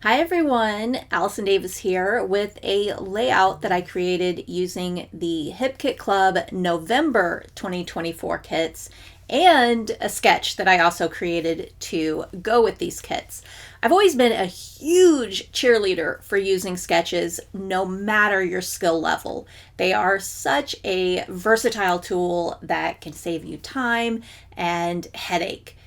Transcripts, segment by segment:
Hi everyone, Allison Davis here with a layout that I created using the Hip Kit Club November 2024 kits and a sketch that I also created to go with these kits. I've always been a huge cheerleader for using sketches no matter your skill level. They are such a versatile tool that can save you time and headache.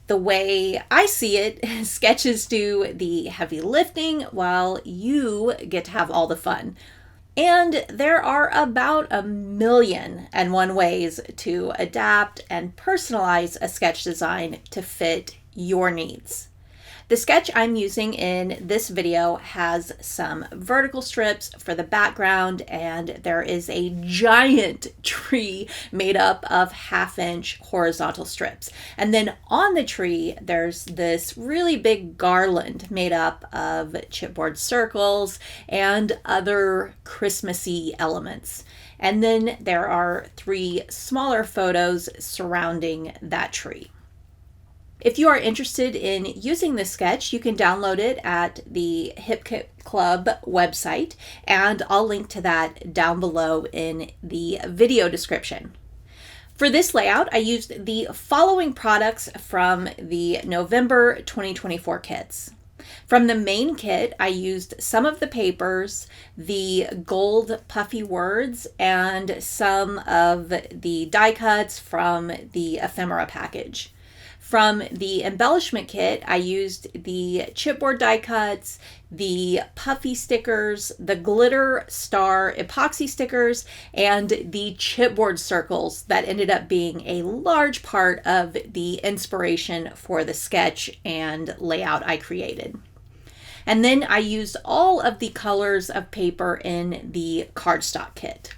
The way I see it, sketches do the heavy lifting while you get to have all the fun. And there are about 1,000,001 ways to adapt and personalize a sketch design to fit your needs. The sketch I'm using in this video has some vertical strips for the background, and there is a giant tree made up of 1/2-inch horizontal strips. And then on the tree, there's this really big garland made up of chipboard circles and other Christmassy elements. And then there are 3 smaller photos surrounding that tree. If you are interested in using this sketch, you can download it at the Hip Kit Club website, and I'll link to that down below in the video description. For this layout, I used the following products from the November 2024 kits. From the main kit, I used some of the papers, the gold puffy words, and some of the die cuts from the ephemera package. From the embellishment kit, I used the chipboard die cuts, the puffy stickers, the glitter star epoxy stickers, and the chipboard circles that ended up being a large part of the inspiration for the sketch and layout I created. And then I used all of the colors of paper in the Cardstock Kit.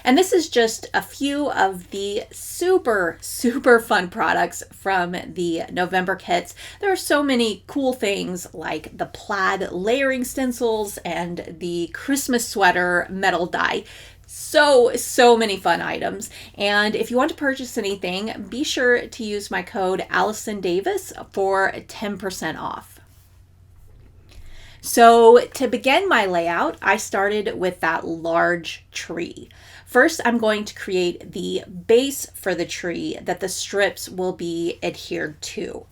And this is just a few of the super fun products from the November kits. There are so many cool things like the plaid layering stencils and the Christmas sweater metal die. So many fun items. And if you want to purchase anything, be sure to use my code Allison Davis for 10% off. So to begin my layout, I started with that large tree. First, I'm going to create the base for the tree that the strips will be adhered to.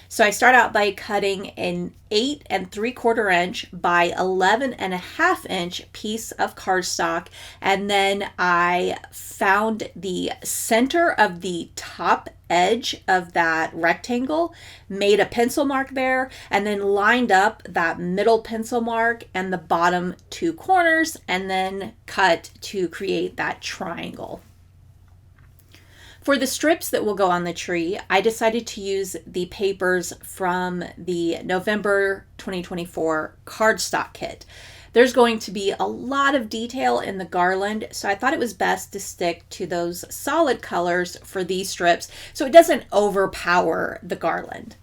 So I start out by cutting an 8 3/4 inch by 11 1/2 inch piece of cardstock, and then I found the center of the top edge of that rectangle, made a pencil mark there, and then lined up that middle pencil mark and the bottom 2 corners, and then cut to create that triangle. For the strips that will go on the tree, I decided to use the papers from the November 2024 Cardstock Kit. There's going to be a lot of detail in the garland, so I thought it was best to stick to those solid colors for these strips so it doesn't overpower the garland.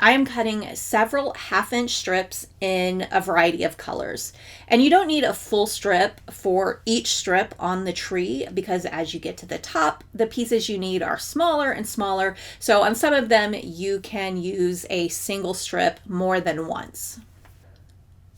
I am cutting several 1/2-inch strips in a variety of colors. And you don't need a full strip for each strip on the tree because as you get to the top, the pieces you need are smaller and smaller. So on some of them, you can use a single strip more than once.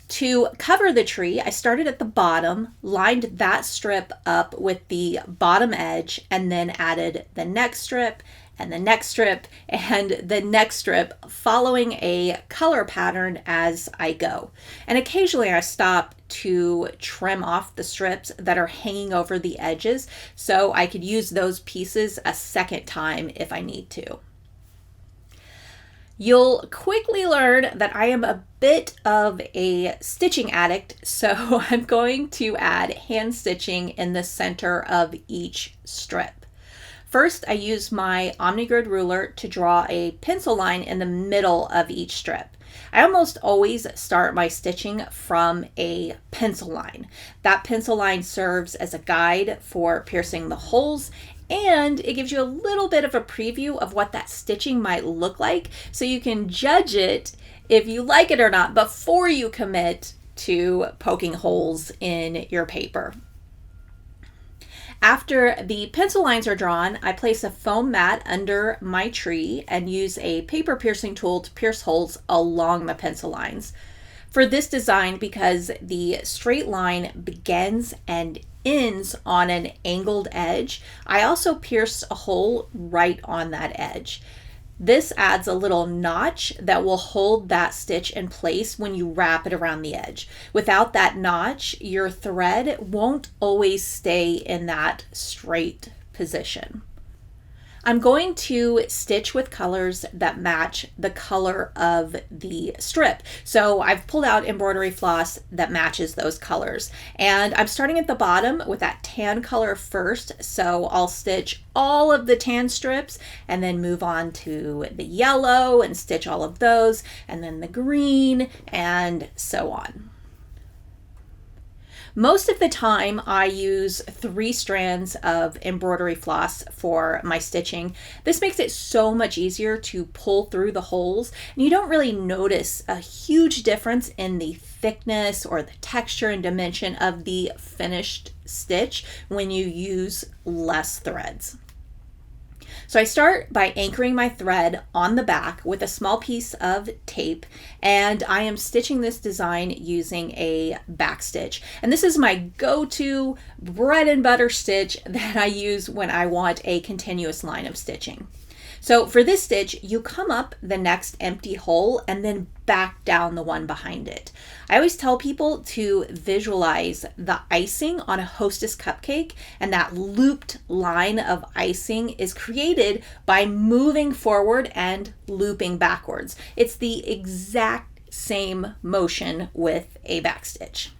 To cover the tree, I started at the bottom, lined that strip up with the bottom edge, and then added the next strip and the next strip and the next strip, following a color pattern as I go. And occasionally I stop to trim off the strips that are hanging over the edges so I could use those pieces a second time if I need to. You'll quickly learn that I am a bit of a stitching addict, so I'm going to add hand stitching in the center of each strip. First, I use my OmniGrid ruler to draw a pencil line in the middle of each strip. I almost always start my stitching from a pencil line. That pencil line serves as a guide for piercing the holes, and it gives you a little bit of a preview of what that stitching might look like, so you can judge it if you like it or not before you commit to poking holes in your paper. After the pencil lines are drawn, I place a foam mat under my tree and use a paper piercing tool to pierce holes along the pencil lines. For this design, because the straight line begins and ends on an angled edge, I also pierced a hole right on that edge. This adds a little notch that will hold that stitch in place when you wrap it around the edge. Without that notch, your thread won't always stay in that straight position. I'm going to stitch with colors that match the color of the strip. So I've pulled out embroidery floss that matches those colors. And I'm starting at the bottom with that tan color first. So I'll stitch all of the tan strips and then move on to the yellow and stitch all of those, and then the green, and so on. Most of the time I use 3 strands of embroidery floss for my stitching. This makes it so much easier to pull through the holes, and you don't really notice a huge difference in the thickness or the texture and dimension of the finished stitch when you use less threads. So I start by anchoring my thread on the back with a small piece of tape, and I am stitching this design using a back stitch. And this is my go-to bread and butter stitch that I use when I want a continuous line of stitching. So for this stitch, you come up the next empty hole and then back down the one behind it. I always tell people to visualize the icing on a Hostess cupcake, and that looped line of icing is created by moving forward and looping backwards. It's the exact same motion with a back stitch.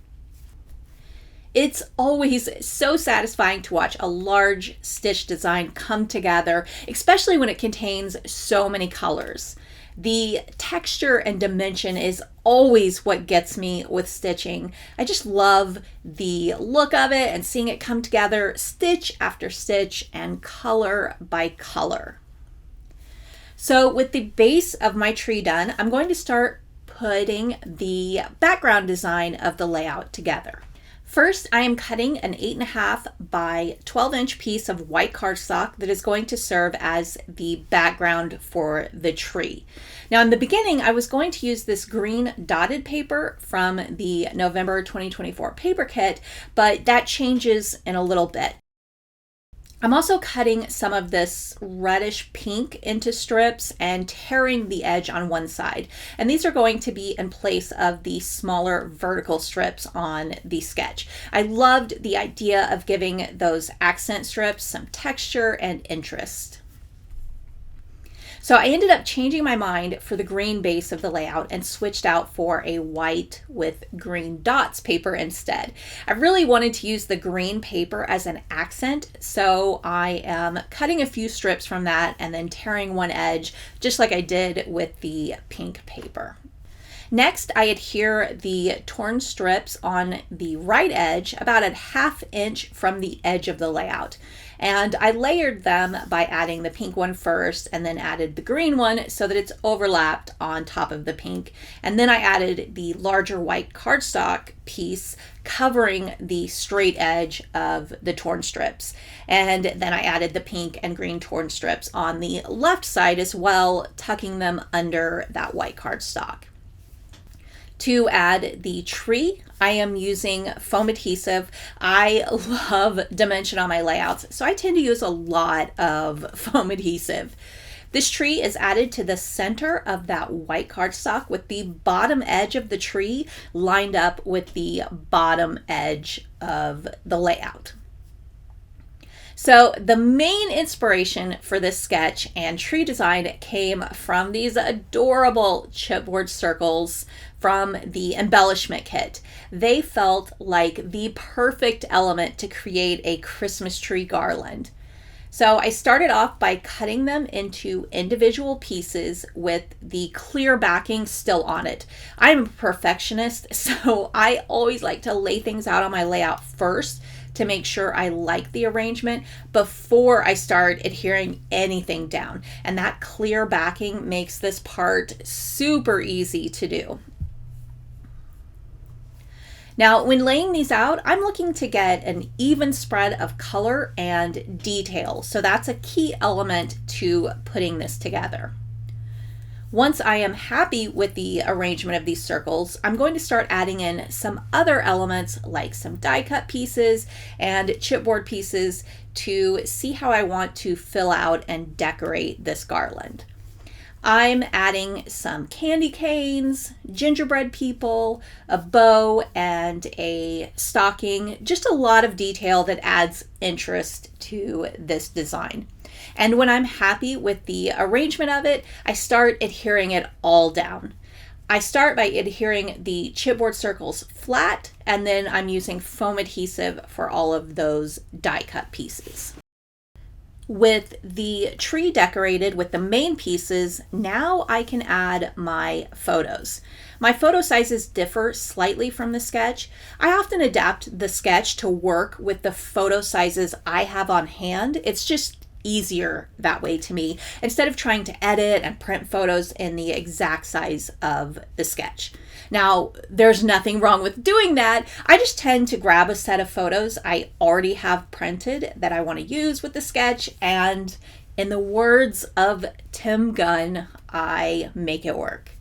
It's always so satisfying to watch a large stitch design come together, especially when it contains so many colors. The texture and dimension is always what gets me with stitching. I just love the look of it and seeing it come together stitch after stitch and color by color. So with the base of my tree done, I'm going to start putting the background design of the layout together. First, I am cutting an 8.5 by 12 inch piece of white cardstock that is going to serve as the background for the tree. Now in the beginning, I was going to use this green dotted paper from the November 2024 paper kit, but that changes in a little bit. I'm also cutting some of this reddish pink into strips and tearing the edge on one side. And these are going to be in place of the smaller vertical strips on the sketch. I loved the idea of giving those accent strips some texture and interest. So I ended up changing my mind for the green base of the layout and switched out for a white with green dots paper instead. I really wanted to use the green paper as an accent, so I am cutting a few strips from that and then tearing one edge, just like I did with the pink paper. Next, I adhere the torn strips on the right edge about a 1/2 inch from the edge of the layout. And I layered them by adding the pink one first and then added the green one so that it's overlapped on top of the pink. And then I added the larger white cardstock piece covering the straight edge of the torn strips. And then I added the pink and green torn strips on the left side as well, tucking them under that white cardstock. To add the tree, I am using foam adhesive. I love dimension on my layouts, so I tend to use a lot of foam adhesive. This tree is added to the center of that white cardstock with the bottom edge of the tree lined up with the bottom edge of the layout. So the main inspiration for this sketch and tree design came from these adorable chipboard circles from the Embellishment Kit. They felt like the perfect element to create a Christmas tree garland. So I started off by cutting them into individual pieces with the clear backing still on it. I'm a perfectionist, so I always like to lay things out on my layout first to make sure I like the arrangement before I start adhering anything down. And that clear backing makes this part super easy to do. Now, when laying these out, I'm looking to get an even spread of color and detail. So that's a key element to putting this together. Once I am happy with the arrangement of these circles, I'm going to start adding in some other elements like some die cut pieces and chipboard pieces to see how I want to fill out and decorate this garland. I'm adding some candy canes, gingerbread people, a bow, and a stocking. Just a lot of detail that adds interest to this design. And when I'm happy with the arrangement of it, I start adhering it all down. I start by adhering the chipboard circles flat, and then I'm using foam adhesive for all of those die cut pieces. With the tree decorated with the main pieces, now I can add my photos. My photo sizes differ slightly from the sketch. I often adapt the sketch to work with the photo sizes I have on hand. It's just easier that way to me, instead of trying to edit and print photos in the exact size of the sketch. Now, there's nothing wrong with doing that. I just tend to grab a set of photos I already have printed that I want to use with the sketch, and in the words of Tim Gunn, I make it work.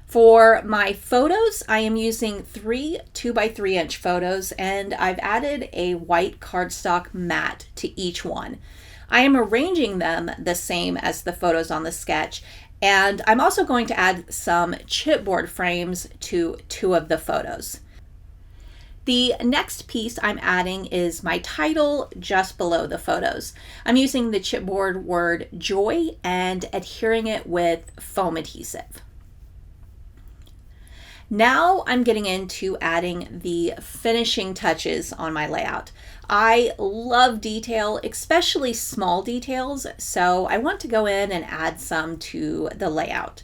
For my photos, I am using 3 2x3-inch photos, and I've added a white cardstock mat to each one. I am arranging them the same as the photos on the sketch, and I'm also going to add some chipboard frames to 2 of the photos. The next piece I'm adding is my title just below the photos. I'm using the chipboard word joy and adhering it with foam adhesive. Now I'm getting into adding the finishing touches on my layout. I love detail, especially small details, so I want to go in and add some to the layout.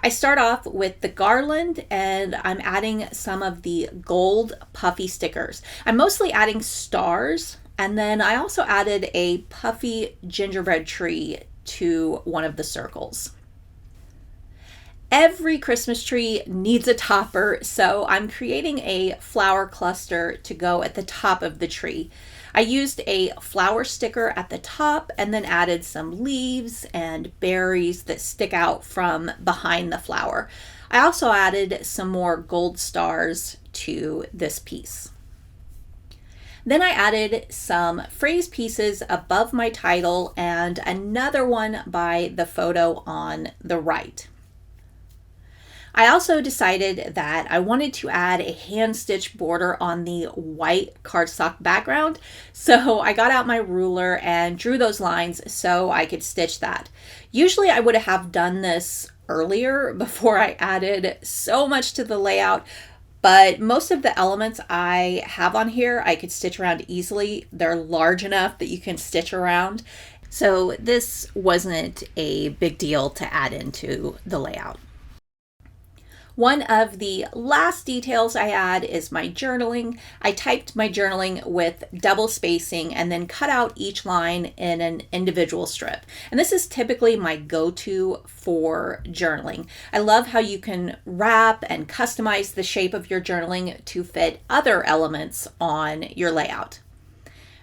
I start off with the garland, and I'm adding some of the gold puffy stickers. I'm mostly adding stars, and then I also added a puffy gingerbread tree to one of the circles. Every Christmas tree needs a topper, so I'm creating a flower cluster to go at the top of the tree. I used a flower sticker at the top and then added some leaves and berries that stick out from behind the flower. I also added some more gold stars to this piece. Then I added some phrase pieces above my title and another one by the photo on the right. I also decided that I wanted to add a hand-stitched border on the white cardstock background, so I got out my ruler and drew those lines so I could stitch that. Usually I would have done this earlier before I added so much to the layout, but most of the elements I have on here I could stitch around easily. They're large enough that you can stitch around, so this wasn't a big deal to add into the layout. One of the last details I add is my journaling. I typed my journaling with double spacing and then cut out each line in an individual strip. And this is typically my go-to for journaling. I love how you can wrap and customize the shape of your journaling to fit other elements on your layout.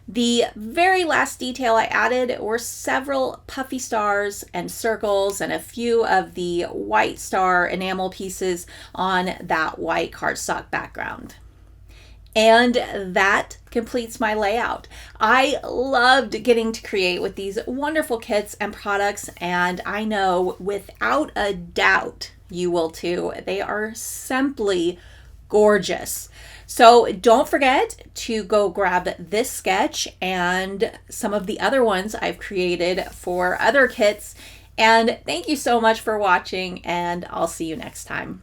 The very last detail I added were several puffy stars and circles and a few of the white star enamel pieces on that white cardstock background. And that completes my layout. I loved getting to create with these wonderful kits and products, and I know without a doubt you will too. They are simply gorgeous. So don't forget to go grab this sketch and some of the other ones I've created for other kits. And thank you so much for watching, and I'll see you next time.